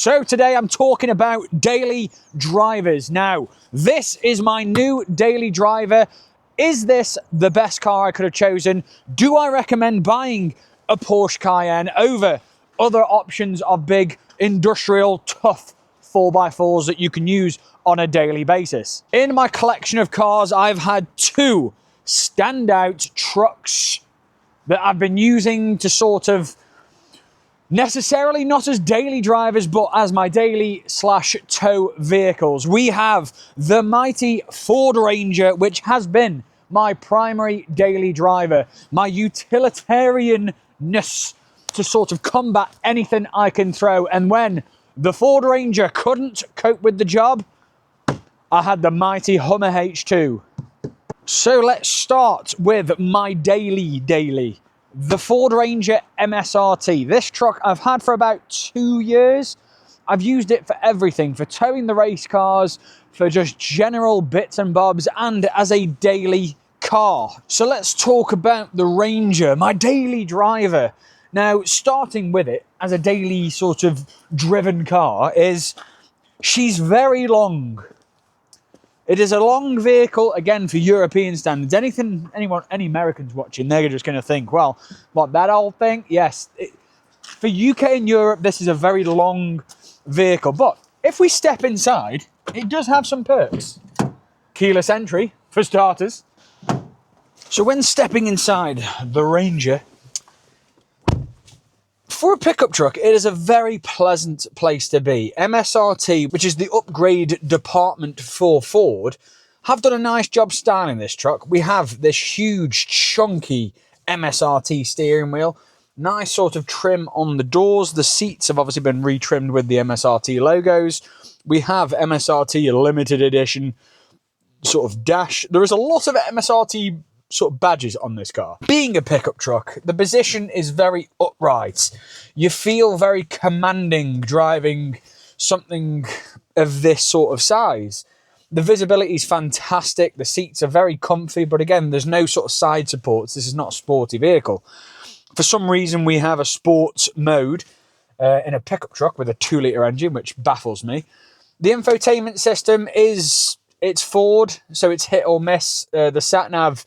So today I'm talking about daily drivers. Now, this is my new daily driver. Is this the best car I could have chosen? Do I recommend buying a Porsche Cayenne over other options of big, industrial, tough 4x4s that you can use on a daily basis? In my collection of cars, I've had two standout trucks that I've been using to sort of necessarily not as daily drivers, but as my daily / tow vehicles. We have the mighty Ford Ranger, which has been my primary daily driver, my utilitarianness to sort of combat anything I can throw. And when the Ford Ranger couldn't cope with the job, I had the mighty Hummer H2. So let's start with my daily. The Ford Ranger MSRT. This truck I've had for about 2 years. I've used it for everything, for towing the race cars, for just general bits and bobs, and as a daily car. So let's talk about the Ranger, my daily driver. Now, starting with it as a daily sort of driven car is she's very long. It is a long vehicle, again, for European standards. Any Americans watching, they're just going to think, well, what, that old thing? Yes. For UK and Europe, this is a very long vehicle. But if we step inside, it does have some perks. Keyless entry, for starters. So when stepping inside the Ranger, for a pickup truck, it is a very pleasant place to be. MSRT, which is the upgrade department for Ford, have done a nice job styling this truck. We have this huge, chunky MSRT steering wheel. Nice sort of trim on the doors. The seats have obviously been retrimmed with the MSRT logos. We have MSRT limited edition sort of dash. There is a lot of MSRT sort of badges on this car. Being a pickup truck, the position is very upright. You feel very commanding driving something of this sort of size. The visibility is fantastic. The seats are very comfy, but again, there's no sort of side supports. This is not a sporty vehicle. For some reason, we have a sports mode in a pickup truck with a 2-litre engine, which baffles me. The infotainment system it's Ford, so it's hit or miss. The sat-nav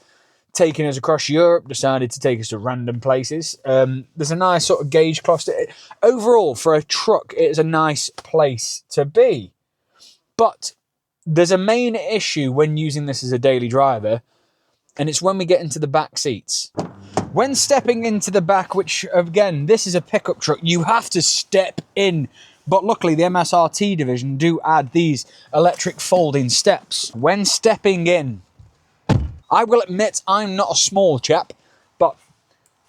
taking us across Europe, decided to take us to random places. There's a nice sort of gauge cluster. Overall, for a truck, it is a nice place to be. But there's a main issue when using this as a daily driver, and it's when we get into the back seats. When stepping into the back, which, again, this is a pickup truck, you have to step in. But luckily, the MSRT division do add these electric folding steps. When stepping in, I will admit I'm not a small chap, but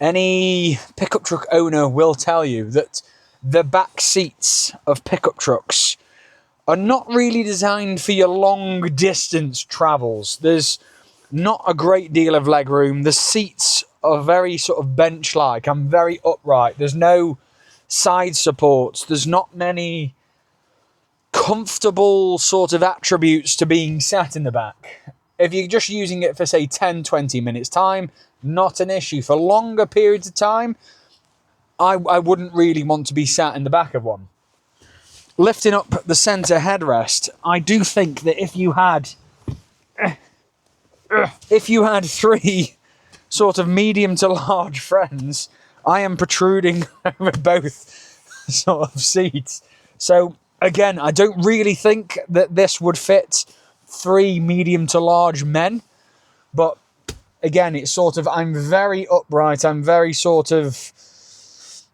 any pickup truck owner will tell you that the back seats of pickup trucks are not really designed for your long distance travels. There's not a great deal of leg room. The seats are very sort of bench-like and very upright. There's no side supports. There's not many comfortable sort of attributes to being sat in the back. If you're just using it for, say, 10, 20 minutes time, not an issue. For longer periods of time, I wouldn't really want to be sat in the back of one. Lifting up the centre headrest, I do think that if you had three sort of medium to large friends, I am protruding over both sort of seats. So, again, I don't really think that this would fit 3 medium to large men, but again, it's sort of, I'm very upright, I'm very sort of,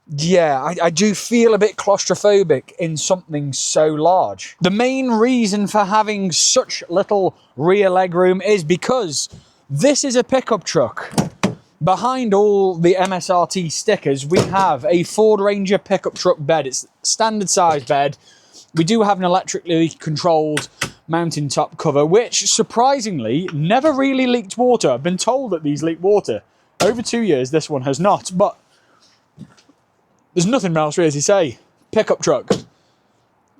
yeah, I do feel a bit claustrophobic in something so large. The main reason for having such little rear legroom is because this is a pickup truck. Behind all the MSRT stickers, we have a Ford Ranger pickup truck bed. It's a standard size bed. We do have an electrically controlled mountain top cover, which surprisingly never really leaked water. I've been told that these leak water. Over 2 years, this one has not, but there's nothing else really to say. Pickup truck.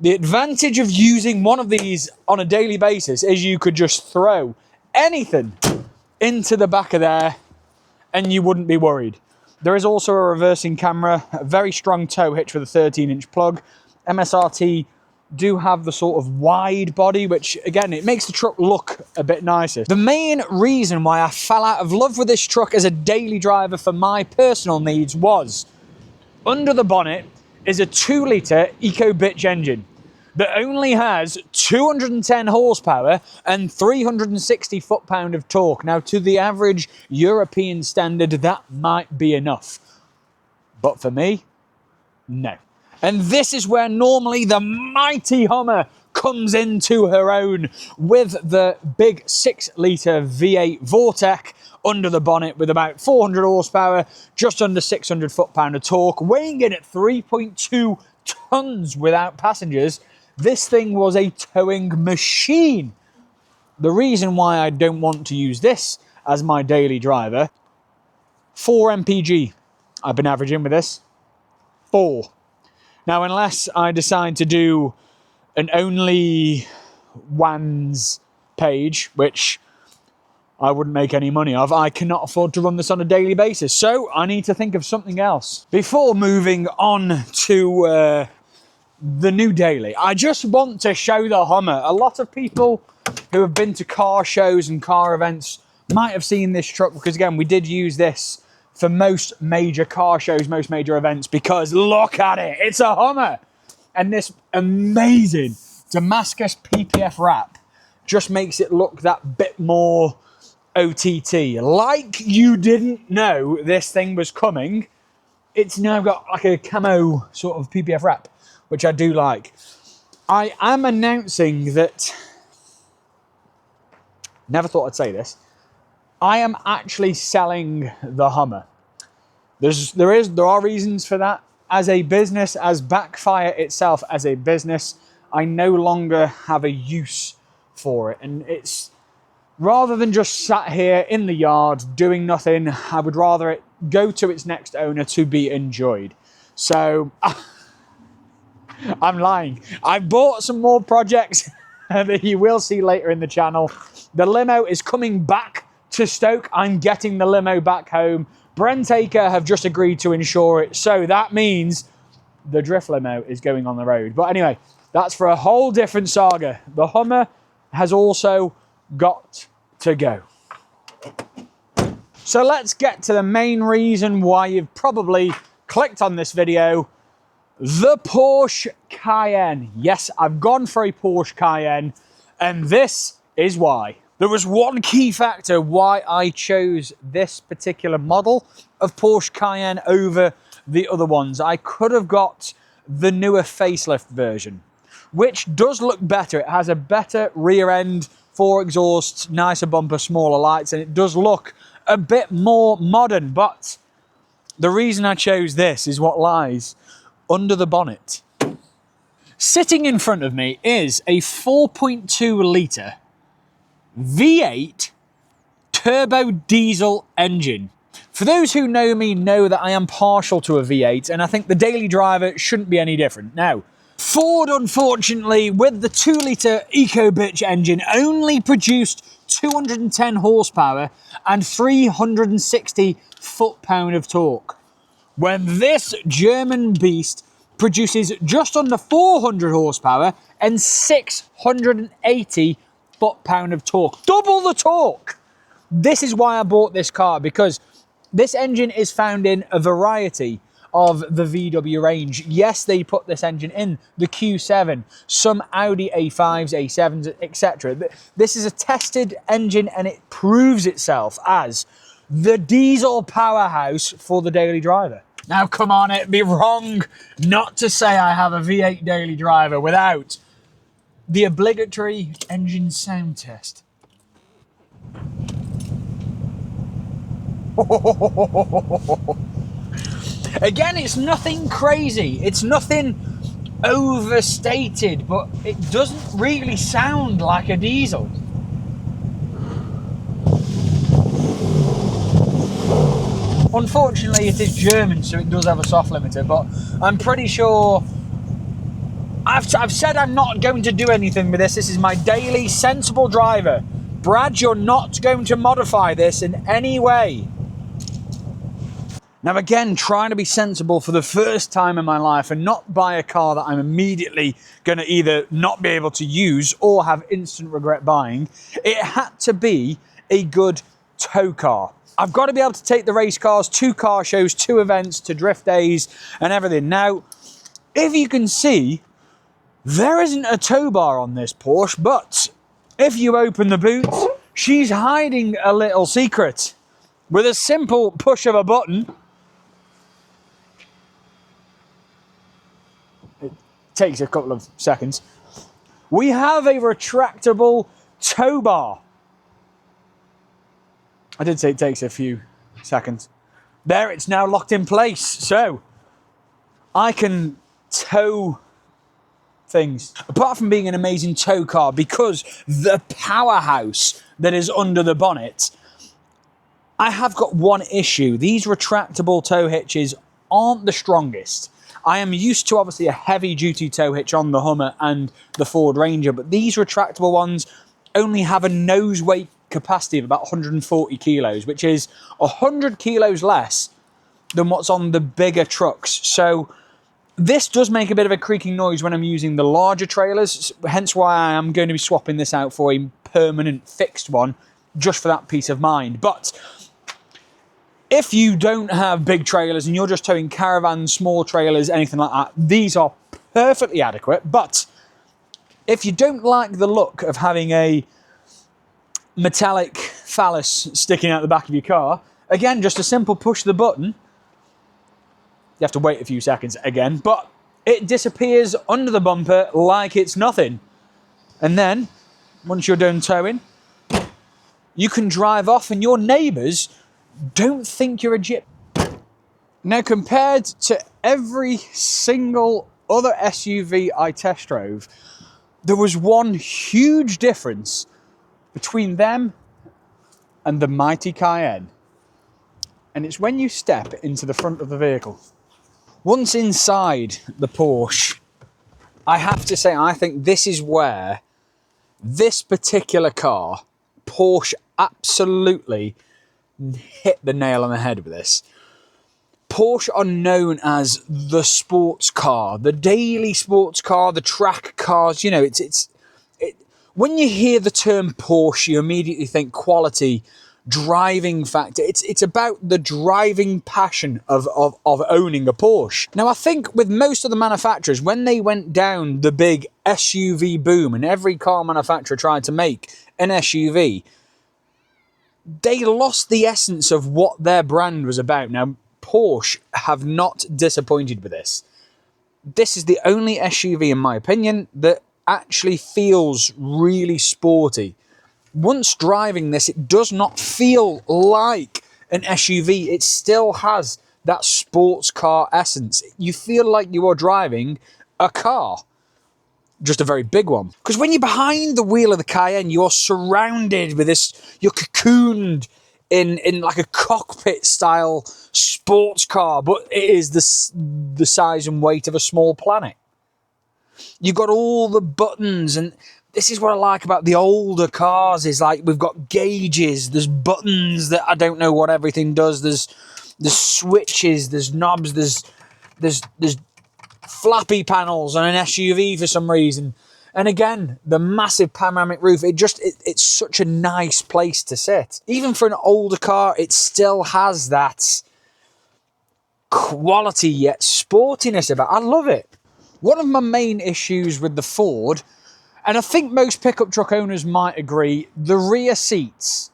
The advantage of using one of these on a daily basis is you could just throw anything into the back of there and you wouldn't be worried. There is also a reversing camera, a very strong tow hitch with a 13-inch plug, MSRT do have the sort of wide body, which again, it makes the truck look a bit nicer. The main reason why I fell out of love with this truck as a daily driver for my personal needs was under the bonnet is a 2-litre EcoBitch engine that only has 210 horsepower and 360 foot-pound of torque. Now, to the average European standard, that might be enough. But for me, no. And this is where normally the mighty Hummer comes into her own with the big 6-litre V8 Vortec under the bonnet with about 400 horsepower, just under 600 foot-pound of torque, weighing in at 3.2 tons without passengers. This thing was a towing machine. The reason why I don't want to use this as my daily driver, 4 mpg I've been averaging with this. 4. Now, unless I decide to do an only WANs page, which I wouldn't make any money of, I cannot afford to run this on a daily basis. So I need to think of something else. Before moving on to the new daily, I just want to show the Hummer. A lot of people who have been to car shows and car events might have seen this truck, because again, we did use this for most major car shows, most major events, because look at it, it's a Hummer. And this amazing Damascus PPF wrap just makes it look that bit more OTT. Like you didn't know this thing was coming, it's now got like a camo sort of PPF wrap, which I do like. I am announcing that, never thought I'd say this, I am actually selling the Hummer. There are reasons for that. As a business, as Backfire itself as a business, I no longer have a use for it. And it's, rather than just sat here in the yard doing nothing, I would rather it go to its next owner to be enjoyed. So, I'm lying. I bought some more projects that you will see later in the channel. The limo is coming back to Stoke. I'm getting the limo back home. Brent Acre have just agreed to insure it, so that means the drift limo is going on the road. But anyway, that's for a whole different saga. The Hummer has also got to go. So let's get to the main reason why you've probably clicked on this video. The Porsche Cayenne. Yes, I've gone for a Porsche Cayenne, and this is why. There was one key factor why I chose this particular model of Porsche Cayenne over the other ones. I could have got the newer facelift version, which does look better. It has a better rear end, 4 exhausts, nicer bumper, smaller lights, and it does look a bit more modern. But the reason I chose this is what lies under the bonnet. Sitting in front of me is a 4.2 litre V8 turbo diesel engine. For those who know me know that I am partial to a V8, and I think the daily driver shouldn't be any different. Now, Ford, unfortunately, with the 2-litre EcoBitch engine, only produced 210 horsepower and 360 foot-pound of torque, when this German beast produces just under 400 horsepower and 680 foot-pound of torque. Double the torque! This is why I bought this car, because this engine is found in a variety of the VW range. Yes, they put this engine in the Q7, some Audi A5s, A7s, etc. This is a tested engine, and it proves itself as the diesel powerhouse for the daily driver. Now, come on, it'd be wrong not to say I have a V8 daily driver without the obligatory engine sound test. Again, it's nothing crazy. It's nothing overstated, but it doesn't really sound like a diesel. Unfortunately, it is German, so it does have a soft limiter, but I'm pretty sure I've said I'm not going to do anything with this. This is my daily sensible driver. Brad, you're not going to modify this in any way. Now again, trying to be sensible for the first time in my life and not buy a car that I'm immediately going to either not be able to use or have instant regret buying, it had to be a good tow car. I've got to be able to take the race cars to car shows, to events, to drift days and everything. Now, if you can see, there isn't a tow bar on this Porsche, but if you open the boot, she's hiding a little secret. With a simple push of a button, it takes a couple of seconds, we have a retractable tow bar. I did say it takes a few seconds. There, it's now locked in place. So I can tow things. Apart from being an amazing tow car, because the powerhouse that is under the bonnet, I have got one issue. These retractable tow hitches aren't the strongest. I am used to obviously a heavy duty tow hitch on the Hummer and the Ford Ranger, but these retractable ones only have a nose weight capacity of about 140 kilos, which is 100 kilos less than what's on the bigger trucks. So this does make a bit of a creaking noise when I'm using the larger trailers, hence why I am going to be swapping this out for a permanent fixed one, just for that peace of mind. But if you don't have big trailers and you're just towing caravans, small trailers, anything like that, these are perfectly adequate. But if you don't like the look of having a metallic phallus sticking out the back of your car, again, just a simple push the button. You have to wait a few seconds again, but it disappears under the bumper like it's nothing. And then, once you're done towing, you can drive off and your neighbours don't think you're a gyp. Now, compared to every single other SUV I test drove, there was one huge difference between them and the MIGHTY Cayenne. And it's when you step into the front of the vehicle. Once inside the Porsche, I have to say, I think this is where this particular car, Porsche, absolutely hit the nail on the head with this. Porsche are known as the sports car, the daily sports car, the track cars. You know, when you hear the term Porsche, you immediately think quality, driving factor. It's about the driving passion of owning a Porsche. Now, I think with most of the manufacturers, when they went down the big SUV boom and every car manufacturer tried to make an SUV, they lost the essence of what their brand was about. Now, Porsche have not disappointed with this. This is the only SUV, in my opinion, that actually feels really sporty. Once driving this, it does not feel like an SUV. It still has that sports car essence. You feel like you are driving a car, just a very big one. Because when you're behind the wheel of the Cayenne, you're surrounded with this, you're cocooned in like a cockpit style sports car, but it is the size and weight of a small planet. You've got all the buttons, and this is what I like about the older cars, is like we've got gauges, there's buttons that I don't know what everything does, there's switches, there's knobs, there's flappy panels on an SUV for some reason. And again, the massive panoramic roof, it's such a nice place to sit. Even for an older car, it still has that quality yet sportiness about it. I love it. One of my main issues with the Ford, and I think most pickup truck owners might agree, the rear seats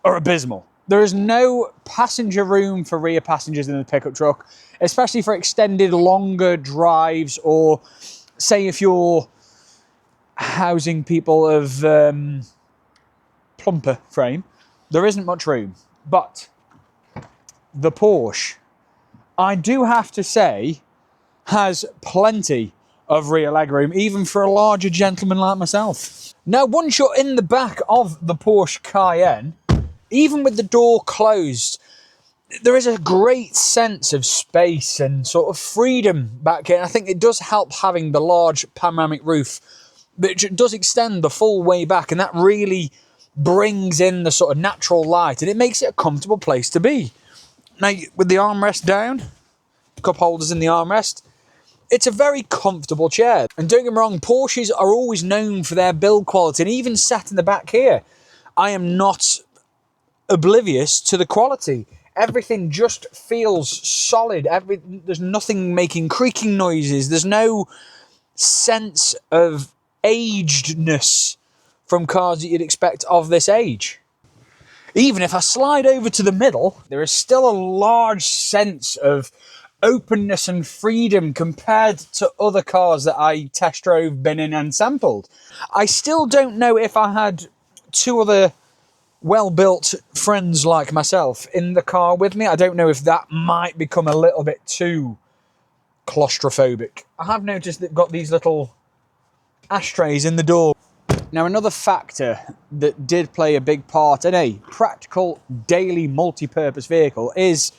are abysmal. There is no passenger room for rear passengers in the pickup truck, especially for extended, longer drives, or say if you're housing people of plumper frame, there isn't much room. But the Porsche, I do have to say, has plenty of rear legroom, even for a larger gentleman like myself. Now, once you're in the back of the Porsche Cayenne, even with the door closed, there is a great sense of space and sort of freedom back here. I think it does help having the large panoramic roof, which does extend the full way back, and that really brings in the sort of natural light, and it makes it a comfortable place to be. Now, with the armrest down, cup holders in the armrest, it's a very comfortable chair. And don't get me wrong, Porsches are always known for their build quality, and even sat in the back here, I am not oblivious to the quality. Everything just feels solid. There's nothing making creaking noises. There's no sense of agedness from cars that you'd expect of this age. Even if I slide over to the middle, there is still a large sense of openness and freedom compared to other cars that I test drove, been in and sampled. I still don't know if I had two other well-built friends like myself in the car with me. I don't know if that might become a little bit too claustrophobic. I have noticed they've got these little ashtrays in the door. Now, another factor that did play a big part in a practical daily multi-purpose vehicle is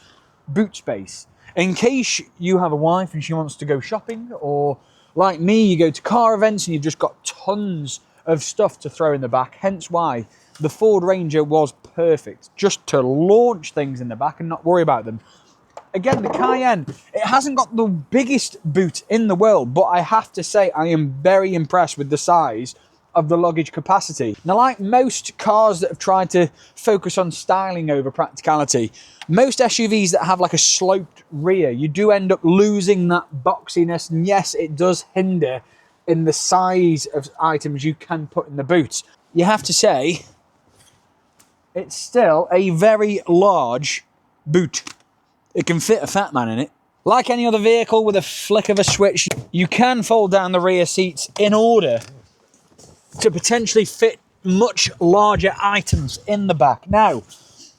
boot space. In case you have a wife and she wants to go shopping, or like me, you go to car events and you've just got tons of stuff to throw in the back, hence why the Ford Ranger was perfect, just to launch things in the back and not worry about them. Again, the Cayenne, it hasn't got the biggest boot in the world, but I have to say I am very impressed with the size of the luggage capacity. Now, like most cars that have tried to focus on styling over practicality, most SUVs that have like a sloped rear, you do end up losing that boxiness, and yes, it does hinder in the size of items you can put in the boot. You have to say, it's still a very large boot. It can fit a fat man in it. Like any other vehicle, with a flick of a switch, you can fold down the rear seats in order to potentially fit much larger items in the back. Now,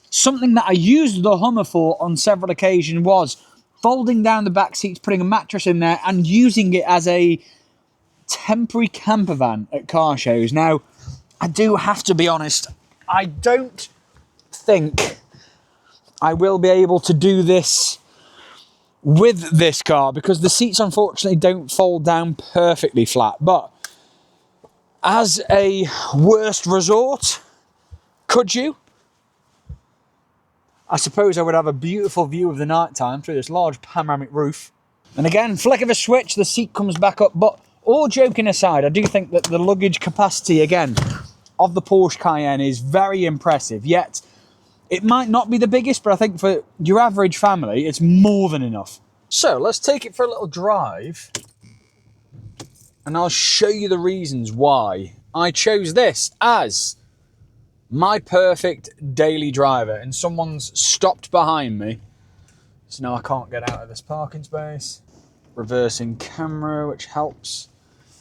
something that I used the Hummer for on several occasions was folding down the back seats, putting a mattress in there, and using it as a temporary camper van at car shows. Now, I do have to be honest, I don't think I will be able to do this with this car because the seats unfortunately don't fold down perfectly flat. But as a worst resort, could you? I suppose I would have a beautiful view of the night time through this large panoramic roof. And again, flick of a switch, the seat comes back up. But all joking aside, I do think that the luggage capacity, again, of the Porsche Cayenne is very impressive. Yet, it might not be the biggest, but I think for your average family, it's more than enough. So, let's take it for a little drive, and I'll show you the reasons why I chose this as my perfect daily driver. And someone's stopped behind me, so now I can't get out of this parking space. Reversing camera, which helps.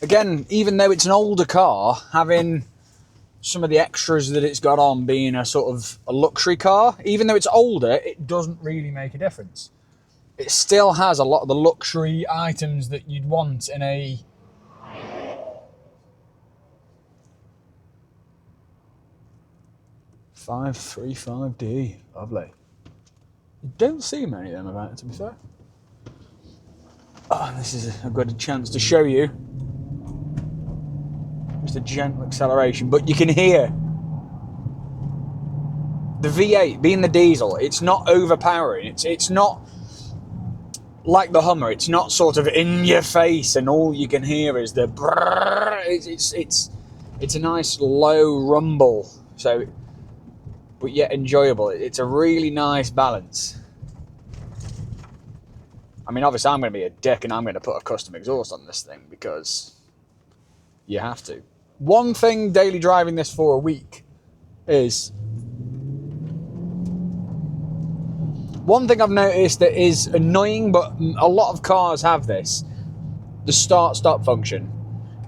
Again, even though it's an older car, having some of the extras that it's got on being a sort of a luxury car, even though it's older, it doesn't really make a difference. It still has a lot of the luxury items that you'd want in a .535D. Lovely. You don't see many of them about, to be fair. Oh, this is a good chance to show you. Just a gentle acceleration, but you can hear the V8 being the diesel. It's not overpowering. It's not like the Hummer. It's not sort of in your face and all you can hear is the brrrr. It's a nice low rumble, so but yet enjoyable. It's a really nice balance. I mean, obviously I'm going to be a dick and I'm going to put a custom exhaust on this thing because you have to. One thing daily driving this for a week is, one thing I've noticed that is annoying, but a lot of cars have this, the start-stop function.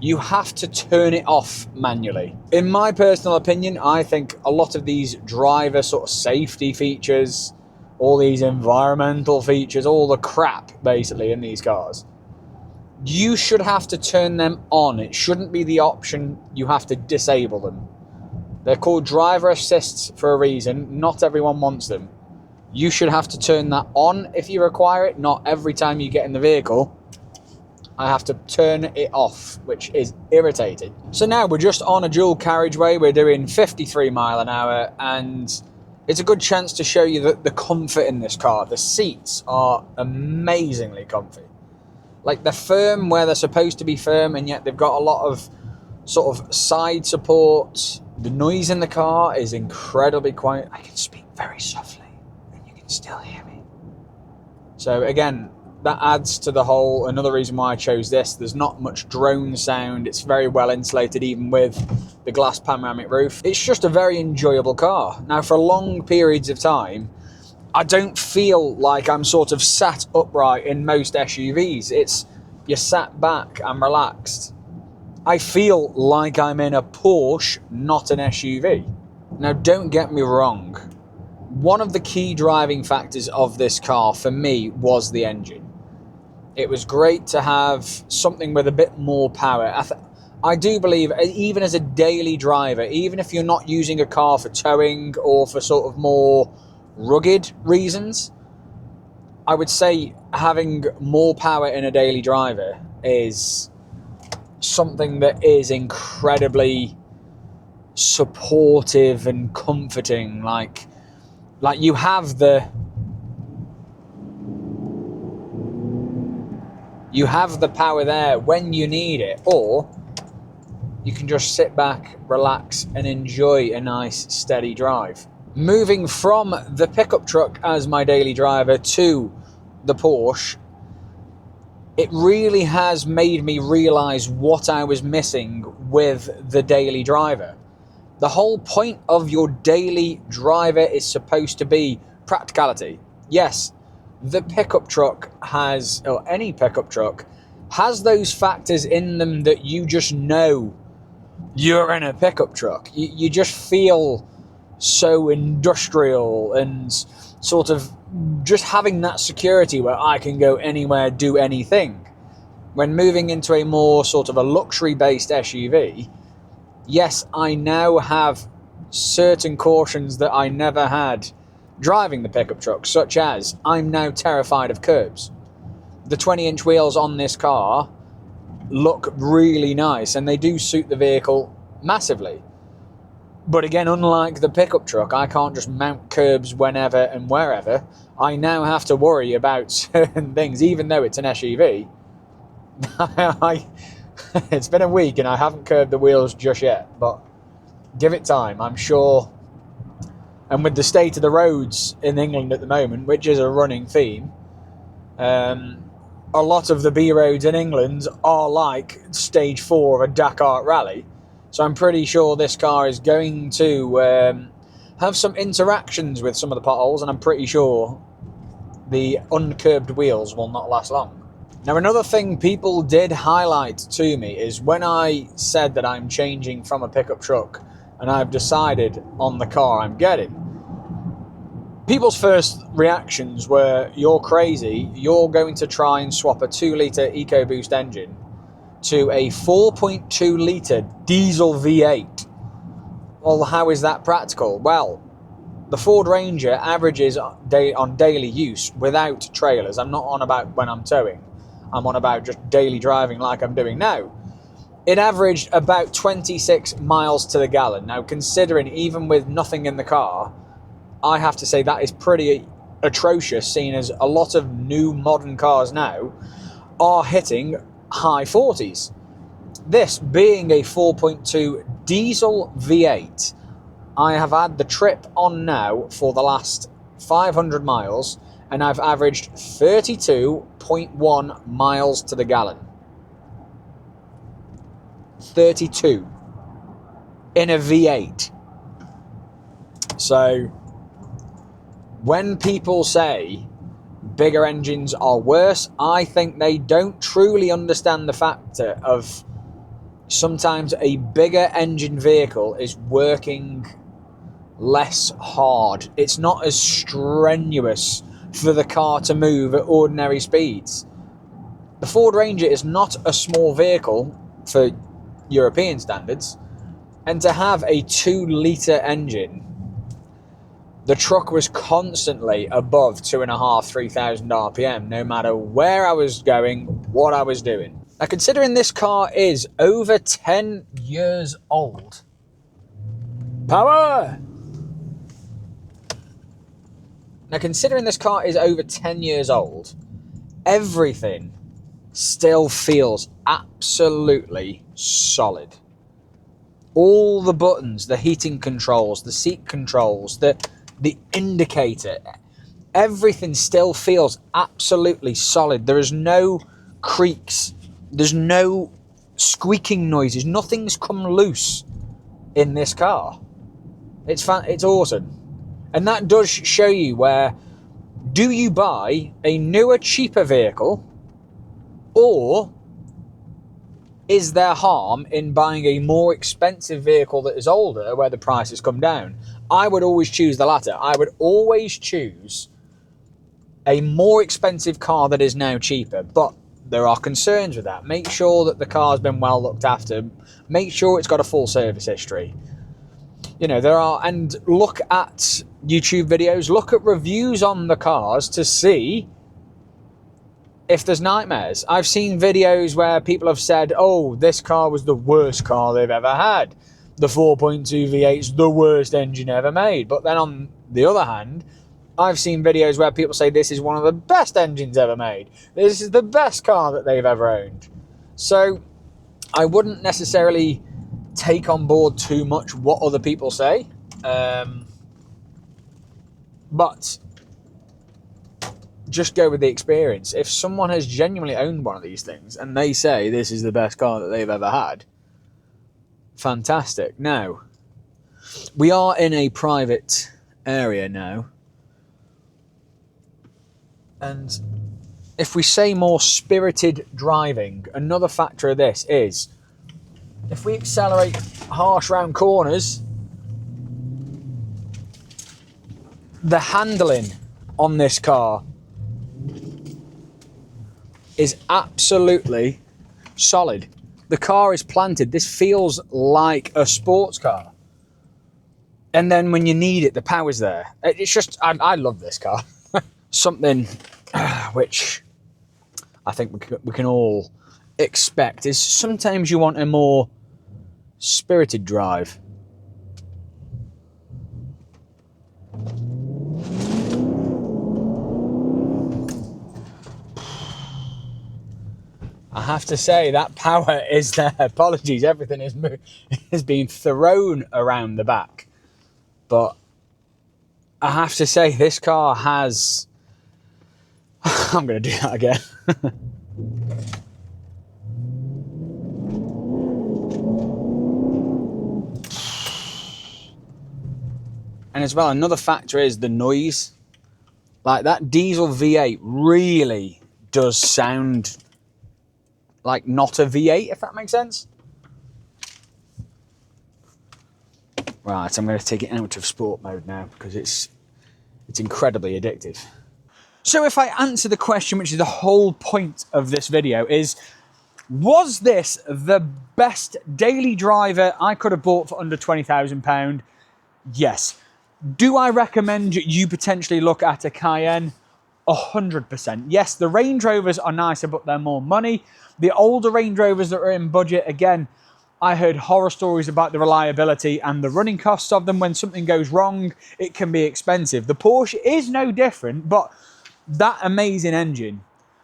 You have to turn it off manually. In my personal opinion, I think a lot of these driver sort of safety features, all these environmental features, all the crap basically in these cars, you should have to turn them on. It shouldn't be the option. You have to disable them. They're called driver assists for a reason. Not everyone wants them. You should have to turn that on if you require it. Not every time you get in the vehicle, I have to turn it off, which is irritating. So now we're just on a dual carriageway. We're doing 53 miles an hour, and it's a good chance to show you the comfort in this car. The seats are amazingly comfy. Like, they're firm where they're supposed to be firm, and yet they've got a lot of sort of side support. The noise in the car is incredibly quiet. I can speak very softly and you can still hear me. So again, that adds to the whole, another reason why I chose this. There's not much drone sound. It's very well insulated, even with the glass panoramic roof. It's just a very enjoyable car. Now, for long periods of time, I don't feel like I'm sort of sat upright in most SUVs. It's, you're sat back and relaxed. I feel like I'm in a Porsche, not an SUV. Now, don't get me wrong. One of the key driving factors of this car for me was the engine. It was great to have something with a bit more power. I do believe, even as a daily driver, even if you're not using a car for towing or for sort of more rugged reasons, I would say having more power in a daily driver is something that is incredibly supportive and comforting. Like you have the power there when you need it, or you can just sit back, relax, and enjoy a nice steady drive. Moving from the pickup truck as my daily driver to the Porsche, it really has made me realise what I was missing with the daily driver. The whole point of your daily driver is supposed to be practicality. Yes, the pickup truck has, or any pickup truck, has those factors in them that you just know you're in a pickup truck. You just feel so industrial and sort of just having that security where I can go anywhere, do anything. When moving into a more sort of a luxury-based SUV, yes, I now have certain cautions that I never had driving the pickup truck, such as I'm now terrified of curbs. The 20-inch wheels on this car look really nice, and they do suit the vehicle massively. But again, unlike the pickup truck, I can't just mount curbs whenever and wherever. I now have to worry about certain things, even though it's an SUV. It's been a week and I haven't curbed the wheels just yet, but give it time, I'm sure. And with the state of the roads in England at the moment, which is a running theme, a lot of the B roads in England are like stage 4 of a Dakar rally. So I'm pretty sure this car is going to have some interactions with some of the potholes, and I'm pretty sure the uncurbed wheels will not last long. Now, another thing people did highlight to me is when I said that I'm changing from a pickup truck and I've decided on the car I'm getting, people's first reactions were, you're crazy, you're going to try and swap a 2-litre EcoBoost engine to a 4.2 litre diesel V8. Well, how is that practical? Well, the Ford Ranger averages on daily use without trailers. I'm not on about when I'm towing. I'm on about just daily driving like I'm doing now. It averaged about 26 miles to the gallon. Now, considering even with nothing in the car, I have to say that is pretty atrocious, seeing as a lot of new modern cars now are hitting high 40s. This being a 4.2 diesel V8, I have had the trip on now for the last 500 miles and I've averaged 32.1 miles to the gallon. 32 in a V8. So when people say bigger engines are worse, I think they don't truly understand the factor of sometimes a bigger engine vehicle is working less hard. It's not as strenuous for the car to move at ordinary speeds. The Ford Ranger is not a small vehicle for European standards, and to have a 2-litre engine, the truck was constantly above 2,500–3,000 RPM, no matter where I was going, what I was doing. Now, considering this car is over 10 years old, power! Now, considering this car is over 10 years old, everything still feels absolutely solid. All the buttons, the heating controls, the seat controls, the indicator, everything still feels absolutely solid. There is no creaks. There's no squeaking noises. Nothing's come loose in this car. It's awesome. And that does show you where, do you buy a newer, cheaper vehicle, or is there harm in buying a more expensive vehicle that is older where the price has come down? I would always choose the latter. I would always choose a more expensive car that is now cheaper, but there are concerns with that. Make sure that the car's been well looked after. Make sure it's got a full service history. You know, and look at YouTube videos, look at reviews on the cars to see if there's nightmares. I've seen videos where people have said, oh, this car was the worst car they've ever had. The 4.2 V8's the worst engine ever made. But then on the other hand, I've seen videos where people say this is one of the best engines ever made. This is the best car that they've ever owned. So I wouldn't necessarily take on board too much what other people say. But just go with the experience. If someone has genuinely owned one of these things and they say this is the best car that they've ever had, fantastic. Now, we are in a private area now. And if we say more spirited driving, another factor of this is if we accelerate harsh round corners, the handling on this car is absolutely solid. The car is planted. This feels like a sports car. And then when you need it, the power's there. It's just, I love this car. Something which I think we can all expect is sometimes you want a more spirited drive. I have to say that power is there. Apologies, everything is being thrown around the back. But I have to say this car has... I'm going to do that again. And as well, another factor is the noise. Like that diesel V8 really does sound like not a V8, if that makes sense. Right, I'm going to take it out of sport mode now because it's incredibly addictive. So if I answer the question, which is the whole point of this video, is was this the best daily driver I could have bought for under £20,000? Yes. Do I recommend you potentially look at a Cayenne? 100%. Yes, the Range Rovers are nicer, but they're more money. The older Range Rovers that are in budget, again, I heard horror stories about the reliability and the running costs of them. When something goes wrong, it can be expensive. The Porsche is no different, but that amazing engine,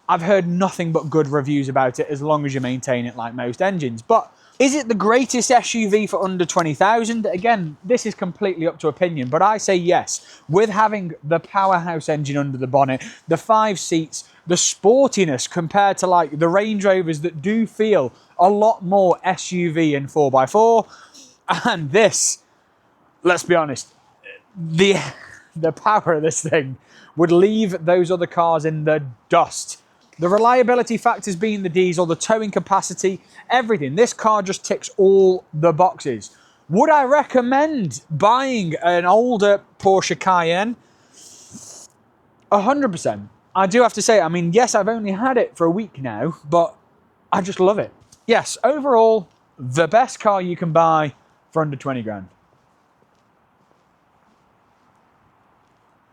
I've heard nothing but good reviews about it as long as you maintain it like most engines. But is it the greatest SUV for under 20,000? Again, this is completely up to opinion, but I say yes. With having the powerhouse engine under the bonnet, the 5 seats, the sportiness compared to like the Range Rovers that do feel a lot more SUV and 4x4. And this, let's be honest, the power of this thing would leave those other cars in the dust. The reliability factors being the diesel, the towing capacity, everything. This car just ticks all the boxes. Would I recommend buying an older Porsche Cayenne? 100%. I do have to say, I mean, yes, I've only had it for a week now, but I just love it. Yes, overall, the best car you can buy for under 20 grand.